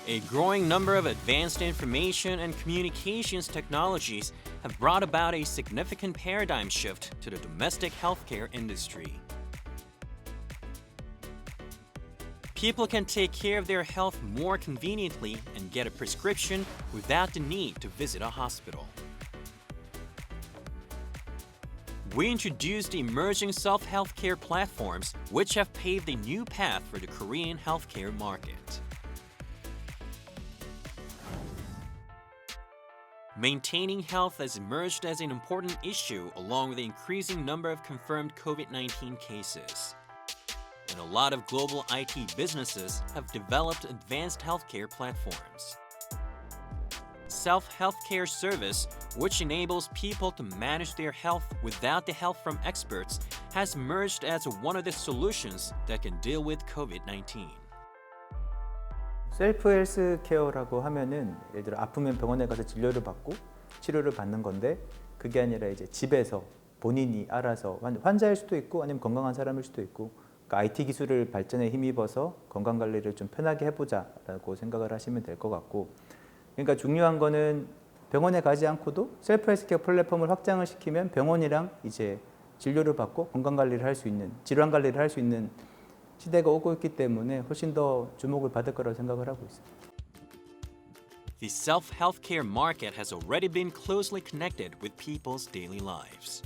A growing number of advanced information and communications technologies have brought about a significant paradigm shift to the domestic healthcare industry. People can take care of their health more conveniently and get a prescription without the need to visit a hospital. We introduced the emerging self-healthcare platforms, which have paved a new path for the Korean healthcare market. Maintaining health has emerged as an important issue along with the increasing number of confirmed COVID-19 cases. And a lot of global IT businesses have developed advanced healthcare platforms. Self-healthcare service, which enables people to manage their health without the help from experts, has emerged as one of the solutions that can deal with COVID-19. 셀프 헬스 케어라고 하면은 예를 들어 아프면 병원에 가서 진료를 받고 치료를 받는 건데 그게 아니라 이제 집에서 본인이 알아서 환자일 수도 있고 아니면 건강한 사람일 수도 있고 그러니까 IT 기술을 발전에 힘입어서 건강 관리를 좀 편하게 해보자라고 생각을 하시면 될 것 같고 그러니까 중요한 거는 병원에 가지 않고도 셀프 헬스케어 플랫폼을 확장을 시키면 병원이랑 이제 진료를 받고 건강 관리를 할 수 있는 질환 관리를 할 수 있는 시대가 오고 있기 때문에 훨씬 더 주목을 받을 거라고 생각을 하고 있습니다. The self-healthcare market has already been closely connected with people's daily lives.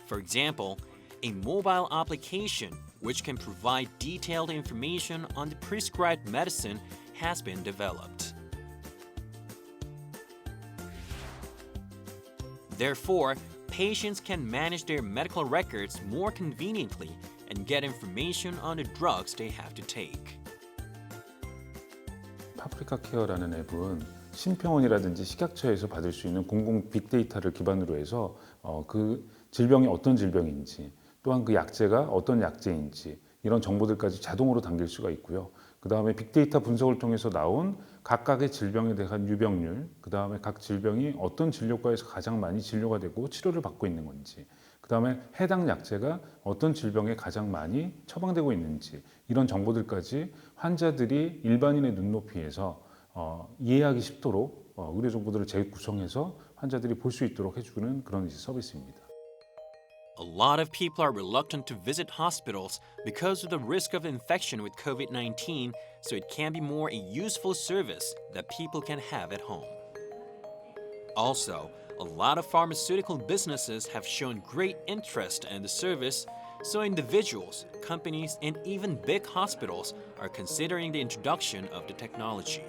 For example, a mobile application which can provide detailed information on the prescribed medicine has been developed. Therefore, patients can manage their medical records more conveniently and get information on the drugs they have to take. 파프리카 케어라는 앱은 심평원이라든지 식약처에서 받을 수 있는 공공 빅데이터를 기반으로 해서 그 질병이 어떤 질병인지 또한 그 약제가 어떤 약제인지 이런 정보들까지 자동으로 담길 수가 있고요. 그 다음에 빅데이터 분석을 통해서 나온 각각의 질병에 대한 유병률, 그 다음에 각 질병이 어떤 진료과에서 가장 많이 진료가 되고 치료를 받고 있는 건지, 그 다음에 해당 약제가 어떤 질병에 가장 많이 처방되고 있는지 이런 정보들까지 환자들이 일반인의 눈높이에서 이해하기 쉽도록 의료 정보들을 재구성해서 환자들이 볼 수 있도록 해주는 그런 서비스입니다. A lot of people are reluctant to visit hospitals because of the risk of infection with COVID-19, so it can be more a useful service that people can have at home. Also, a lot of pharmaceutical businesses have shown great interest in the service, so individuals, companies, and even big hospitals are considering the introduction of the technology.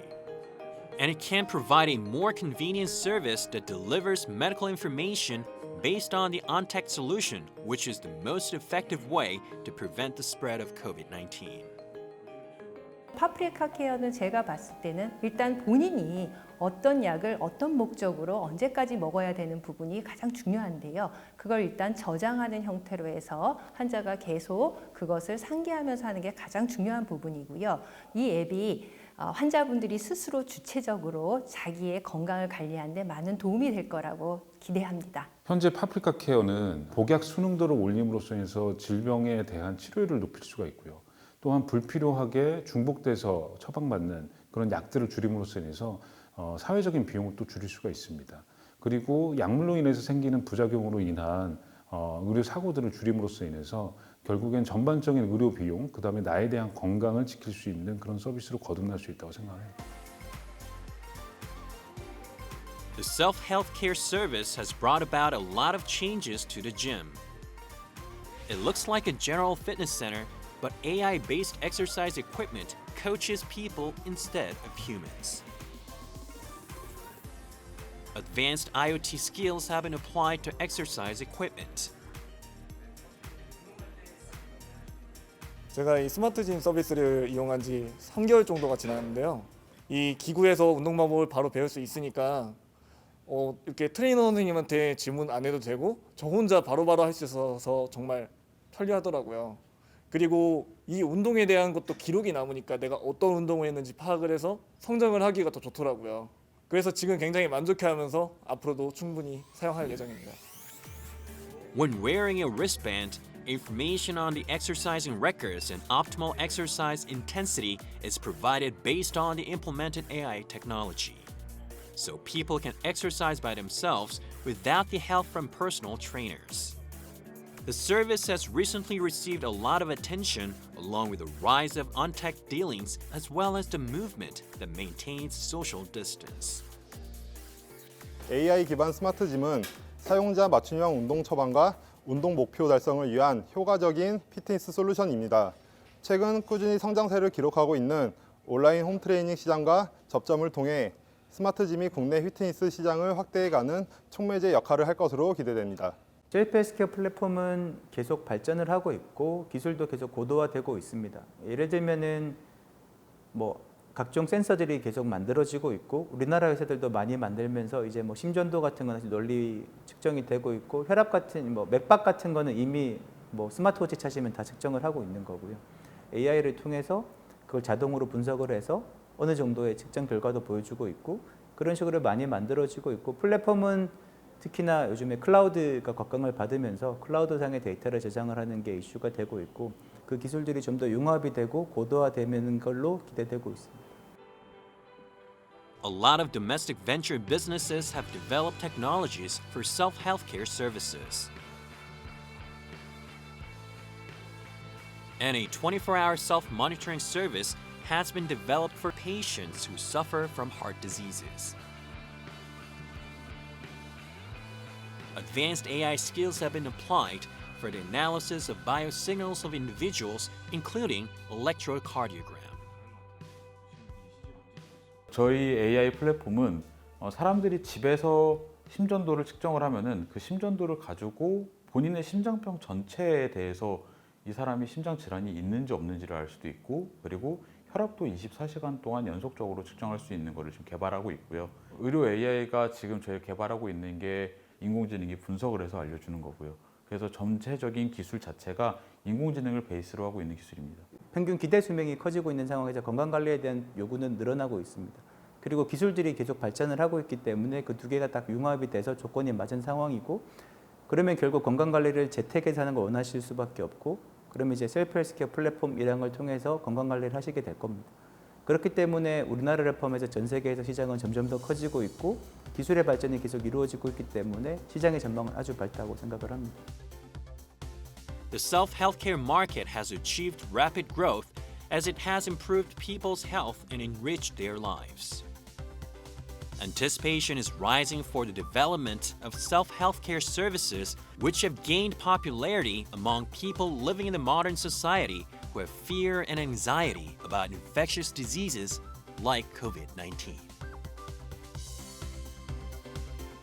And it can provide a more convenient service that delivers medical information based on the on-tech solution, which is the most effective way to prevent the spread of COVID-19. 파프리카 케어는 제가 봤을 때는 일단 본인이 어떤 약을 어떤 목적으로 언제까지 먹어야 되는 부분이 가장 중요한데요. 그걸 일단 저장하는 형태로 해서 환자가 계속 그것을 상기하면서 하는 게 가장 중요한 부분이고요. 이 앱이 환자분들이 스스로 주체적으로 자기의 건강을 관리하는 데 많은 도움이 될 거라고 기대합니다. 현재 파프리카 케어는 복약 순응도를 올림으로써 해서 질병에 대한 치료율을 높일 수가 있고요. 또한 불필요하게 중복돼서 처방받는 그런 약들을 줄임으로써 인해서 사회적인 비용을 또 줄일 수가 있습니다. 그리고 약물로 인해서 생기는 부작용으로 인한 의료 사고들을 줄임으로써 인해서 결국엔 전반적인 의료 비용, 그 다음에 나에 대한 건강을 지킬 수 있는 그런 서비스로 거듭날 수 있다고 생각해요. The self-healthcare service has brought about a lot of changes to the gym. It looks like a general fitness center, but AI-based exercise equipment coaches people instead of humans. Advanced IoT skills have been applied to exercise equipment. 제가 이 스마트짐 서비스를 이용한 지 3개월 정도가 지났는데요. 이 기구에서 운동 방법을 바로 배울 수 있으니까 이렇게 트레이너 선생님한테 질문 안 해도 되고 저 혼자 바로바로 할 수 있어서 정말 편리하더라고요. 그리고 이 운동에 대한 것도 기록이 남으니까 내가 어떤 운동을 했는지 파악을 해서 성장을 하기가 더 좋더라고요. 그래서 지금 굉장히 만족해하면서 앞으로도 충분히 사용할 예정입니다. When wearing a wristband, Information on the exercising records and optimal exercise intensity is provided based on the implemented AI technology. So people can exercise by themselves without the help from personal trainers. The service has recently received a lot of attention along with the rise of on-tech dealings as well as the movement that maintains social distance. AI 기반 스마트짐은 사용자 맞춤형 운동 처방과 운동 목표 달성을 위한 효과적인 피트니스 솔루션입니다. 최근 꾸준히 성장세를 기록하고 있는 온라인 홈트레이닝 시장과 접점을 통해 스마트짐이 국내 피트니스 시장을 확대해가는 촉매제 역할을 할 것으로 기대됩니다. 셀프 헬스케어 플랫폼은 계속 발전을 하고 있고 기술도 계속 고도화되고 있습니다. 예를 들면은 각종 센서들이 계속 만들어지고 있고 우리나라 회사들도 많이 만들면서 이제 심전도 같은 거는 널리 측정이 되고 있고 혈압 같은 맥박 같은 거는 이미 스마트워치 차시면 다 측정을 하고 있는 거고요. AI를 통해서 그걸 자동으로 분석을 해서 어느 정도의 측정 결과도 보여주고 있고 그런 식으로 많이 만들어지고 있고 플랫폼은 특히나 요즘에 클라우드가 곽광을 받으면서 클라우드상의 데이터를 저장을 하는 게 이슈가 되고 있고 그 기술들이 좀 더 융합이 되고 고도화되는 걸로 기대되고 있습니다. A lot of domestic venture businesses have developed technologies for self-healthcare services. And a 24-hour self-monitoring service has been developed for patients who suffer from heart diseases. Advanced AI skills have been applied for the analysis of biosignals of individuals, including electrocardiogram. 저희 AI 플랫폼은 사람들이 집에서 심전도를 측정을 하면은 그 심전도를 가지고 본인의 심장병 전체에 대해서 이 사람이 심장 질환이 있는지 없는지를 알 수도 있고 그리고 혈압도 24시간 동안 연속적으로 측정할 수 있는 것을 지금 개발하고 있고요. 의료 AI가 지금 저희 개발하고 있는 게 인공지능이 분석을 해서 알려주는 거고요. 그래서 전체적인 기술 자체가 인공지능을 베이스로 하고 있는 기술입니다. 평균 기대 수명이 커지고 있는 상황에서 건강관리에 대한 요구는 늘어나고 있습니다. 그리고 기술들이 계속 발전을 하고 있기 때문에 그 두 개가 딱 융합이 돼서 조건이 맞은 상황이고 그러면 결국 건강관리를 재택에서 하는 걸 원하실 수밖에 없고 그러면 이제 셀프 헬스케어 플랫폼 이런 걸 통해서 건강관리를 하시게 될 겁니다. 그렇기 때문에 우리나라를 포함해서 전 세계에서 시장은 점점 더 커지고 있고 기술의 발전이 계속 이루어지고 있기 때문에 시장의 전망은 아주 밝다고 생각을 합니다. The self-healthcare market has achieved rapid growth as it has improved people's health and enriched their lives. Anticipation is rising for the development of self-healthcare services which have gained popularity among people living in the modern society who have fear and anxiety about infectious diseases like COVID-19.